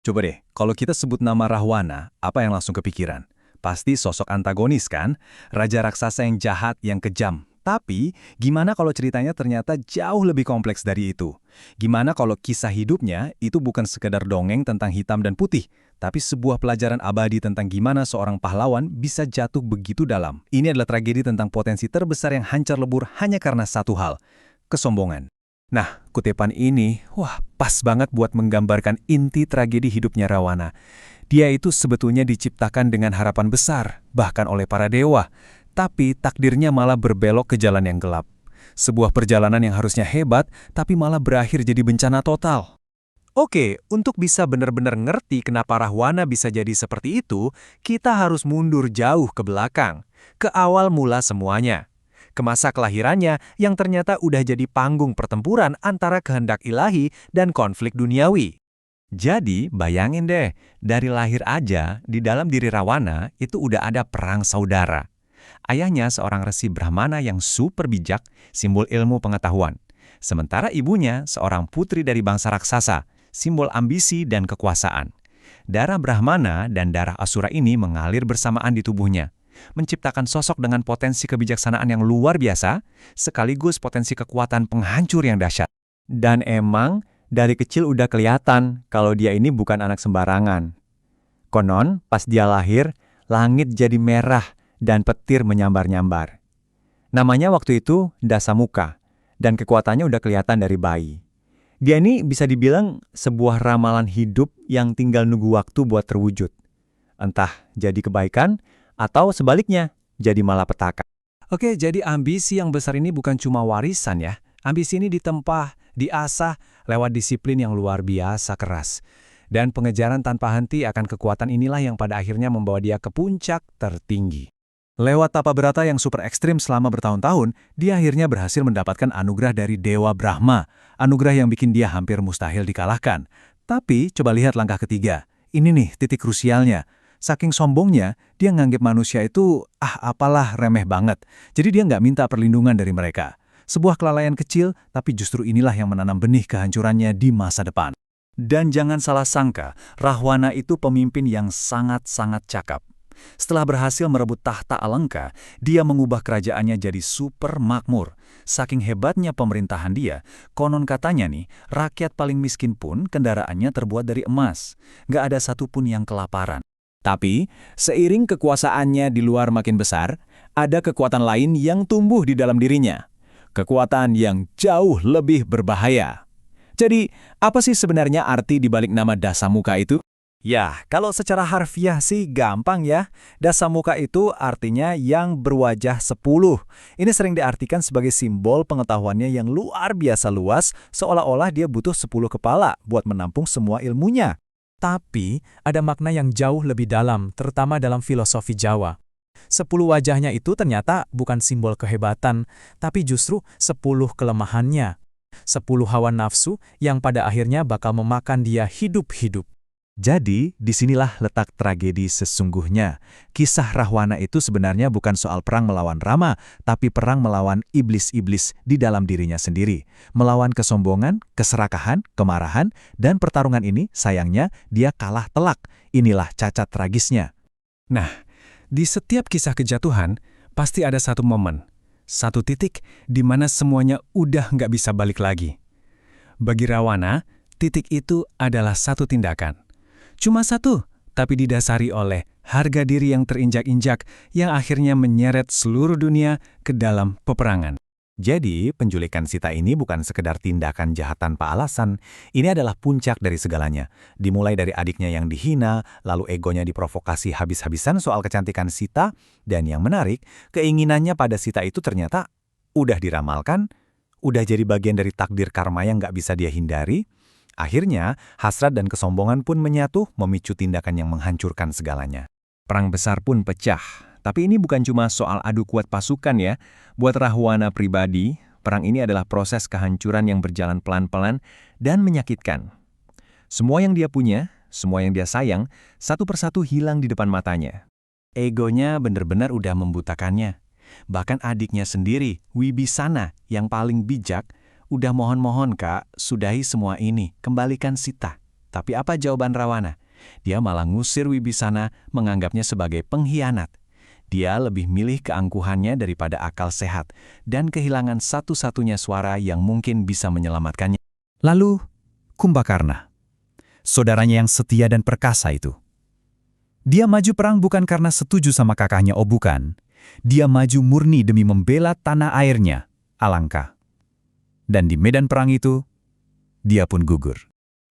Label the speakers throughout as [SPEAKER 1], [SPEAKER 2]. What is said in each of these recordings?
[SPEAKER 1] Coba deh, kalau kita sebut nama Rahwana, apa yang langsung kepikiran? Pasti sosok antagonis kan? Raja raksasa yang jahat, yang kejam. Tapi, gimana kalau ceritanya ternyata jauh lebih kompleks dari itu? Gimana kalau kisah hidupnya itu bukan sekedar dongeng tentang hitam dan putih, tapi sebuah pelajaran abadi tentang gimana seorang pahlawan bisa jatuh begitu dalam? Ini adalah tragedi tentang potensi terbesar yang hancur lebur hanya karena satu hal, kesombongan. Nah, kutipan ini, wah, pas banget buat menggambarkan inti tragedi hidupnya Rawana. Dia itu sebetulnya diciptakan dengan harapan besar, bahkan oleh para dewa. Tapi takdirnya malah berbelok ke jalan yang gelap. Sebuah perjalanan yang harusnya hebat, tapi malah berakhir jadi bencana total. Oke, untuk bisa benar-benar ngerti kenapa Rahwana bisa jadi seperti itu, kita harus mundur jauh ke belakang, ke awal mula semuanya. Ke masa kelahirannya yang ternyata udah jadi panggung pertempuran antara kehendak ilahi dan konflik duniawi. Jadi, bayangin deh, dari lahir aja, di dalam diri Rawana itu udah ada perang saudara. Ayahnya seorang resi Brahmana yang super bijak, simbol ilmu pengetahuan. Sementara ibunya seorang putri dari bangsa raksasa, simbol ambisi dan kekuasaan. Darah Brahmana dan darah Asura ini mengalir bersamaan di tubuhnya, menciptakan sosok dengan potensi kebijaksanaan yang luar biasa, sekaligus potensi kekuatan penghancur yang dahsyat. Dan emang, dari kecil udah kelihatan kalau dia ini bukan anak sembarangan. Konon, pas dia lahir, langit jadi merah dan petir menyambar-nyambar. Namanya waktu itu Dasamuka, dan kekuatannya udah kelihatan dari bayi. Dia ini bisa dibilang sebuah ramalan hidup yang tinggal nunggu waktu buat terwujud. Entah jadi kebaikan, atau sebaliknya, jadi malapetaka. Oke, jadi ambisi yang besar ini bukan cuma warisan ya. Ambisi ini ditempa, diasah lewat disiplin yang luar biasa keras. Dan pengejaran tanpa henti akan kekuatan inilah yang pada akhirnya membawa dia ke puncak tertinggi. Lewat tapa berata yang super ekstrim selama bertahun-tahun, dia akhirnya berhasil mendapatkan anugerah dari Dewa Brahma. Anugerah yang bikin dia hampir mustahil dikalahkan. Tapi, coba lihat langkah ketiga. Ini nih titik krusialnya. Saking sombongnya, dia nganggep manusia itu, apalah remeh banget. Jadi dia nggak minta perlindungan dari mereka. Sebuah kelalaian kecil, tapi justru inilah yang menanam benih kehancurannya di masa depan. Dan jangan salah sangka, Rahwana itu pemimpin yang sangat-sangat cakap. Setelah berhasil merebut tahta Alengka, dia mengubah kerajaannya jadi super makmur. Saking hebatnya pemerintahan dia, konon katanya nih, rakyat paling miskin pun kendaraannya terbuat dari emas. Nggak ada satupun yang kelaparan. Tapi, seiring kekuasaannya di luar makin besar, ada kekuatan lain yang tumbuh di dalam dirinya. Kekuatan yang jauh lebih berbahaya. Jadi, apa sih sebenarnya arti di balik nama Dasamuka itu? Ya, kalau secara harfiah sih gampang ya. Dasamuka itu artinya yang berwajah 10. Ini sering diartikan sebagai simbol pengetahuannya yang luar biasa luas, seolah-olah dia butuh 10 kepala buat menampung semua ilmunya. Tapi, ada makna yang jauh lebih dalam, terutama dalam filosofi Jawa. 10 wajahnya itu ternyata bukan simbol kehebatan, tapi justru 10 kelemahannya. 10 hawa nafsu yang pada akhirnya bakal memakan dia hidup-hidup. Jadi, disinilah letak tragedi sesungguhnya. Kisah Rahwana itu sebenarnya bukan soal perang melawan Rama, tapi perang melawan iblis-iblis di dalam dirinya sendiri. Melawan kesombongan, keserakahan, kemarahan, dan pertarungan ini, sayangnya, dia kalah telak. Inilah cacat tragisnya. Nah, di setiap kisah kejatuhan, pasti ada satu momen, satu titik di mana semuanya udah nggak bisa balik lagi. Bagi Rawana, titik itu adalah satu tindakan. Cuma satu, tapi didasari oleh harga diri yang terinjak-injak yang akhirnya menyeret seluruh dunia ke dalam peperangan. Jadi, penculikan Sita ini bukan sekedar tindakan jahat tanpa alasan. Ini adalah puncak dari segalanya. Dimulai dari adiknya yang dihina, lalu egonya diprovokasi habis-habisan soal kecantikan Sita, dan yang menarik, keinginannya pada Sita itu ternyata udah diramalkan, udah jadi bagian dari takdir karma yang nggak bisa dia hindari. Akhirnya, hasrat dan kesombongan pun menyatu memicu tindakan yang menghancurkan segalanya. Perang besar pun pecah. Tapi ini bukan cuma soal adu kuat pasukan ya. Buat Rahwana pribadi, perang ini adalah proses kehancuran yang berjalan pelan-pelan dan menyakitkan. Semua yang dia punya, semua yang dia sayang, satu persatu hilang di depan matanya. Egonya benar-benar udah membutakannya. Bahkan adiknya sendiri, Wibisana, yang paling bijak, udah mohon-mohon Kak, sudahi semua ini, kembalikan Sita. Tapi apa jawaban Rawana? Dia malah ngusir Wibisana, menganggapnya sebagai pengkhianat. Dia lebih milih keangkuhannya daripada akal sehat dan kehilangan satu-satunya suara yang mungkin bisa menyelamatkannya. Lalu, Kumbakarna, saudaranya yang setia dan perkasa itu. Dia maju perang bukan karena setuju sama kakaknya, oh bukan. Dia maju murni demi membela tanah airnya, Alangka. Dan di medan perang itu, dia pun gugur.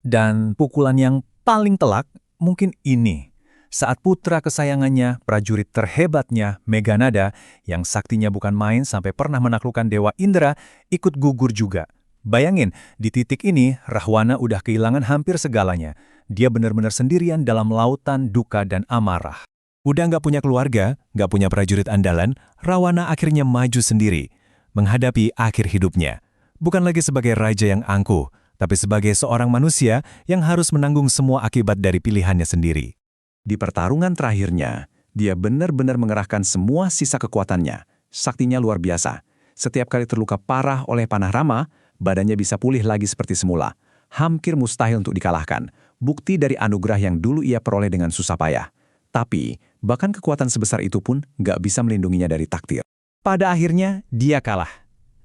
[SPEAKER 1] Dan pukulan yang paling telak mungkin ini. Saat putra kesayangannya, prajurit terhebatnya, Meghanada, yang saktinya bukan main sampai pernah menaklukkan Dewa Indra, ikut gugur juga. Bayangin, di titik ini, Rahwana udah kehilangan hampir segalanya. Dia benar-benar sendirian dalam lautan duka dan amarah. Udah nggak punya keluarga, nggak punya prajurit andalan, Rahwana akhirnya maju sendiri, menghadapi akhir hidupnya. Bukan lagi sebagai raja yang angkuh, tapi sebagai seorang manusia yang harus menanggung semua akibat dari pilihannya sendiri. Di pertarungan terakhirnya, dia benar-benar mengerahkan semua sisa kekuatannya. Saktinya luar biasa. Setiap kali terluka parah oleh panah Rama, badannya bisa pulih lagi seperti semula. Hampir mustahil untuk dikalahkan. Bukti dari anugerah yang dulu ia peroleh dengan susah payah. Tapi, bahkan kekuatan sebesar itu pun nggak bisa melindunginya dari takdir. Pada akhirnya, dia kalah.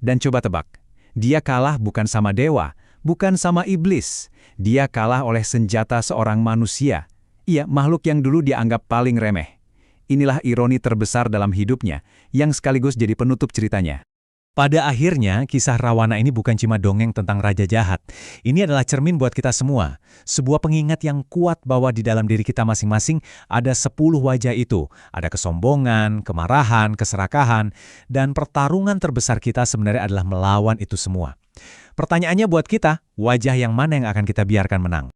[SPEAKER 1] Dan coba tebak, dia kalah bukan sama dewa, bukan sama iblis. Dia kalah oleh senjata seorang manusia. Iya, makhluk yang dulu dianggap paling remeh. Inilah ironi terbesar dalam hidupnya, yang sekaligus jadi penutup ceritanya. Pada akhirnya, kisah Rawana ini bukan cuma dongeng tentang raja jahat. Ini adalah cermin buat kita semua. Sebuah pengingat yang kuat bahwa di dalam diri kita masing-masing ada 10 wajah itu. Ada kesombongan, kemarahan, keserakahan, dan pertarungan terbesar kita sebenarnya adalah melawan itu semua. Pertanyaannya buat kita, wajah yang mana yang akan kita biarkan menang?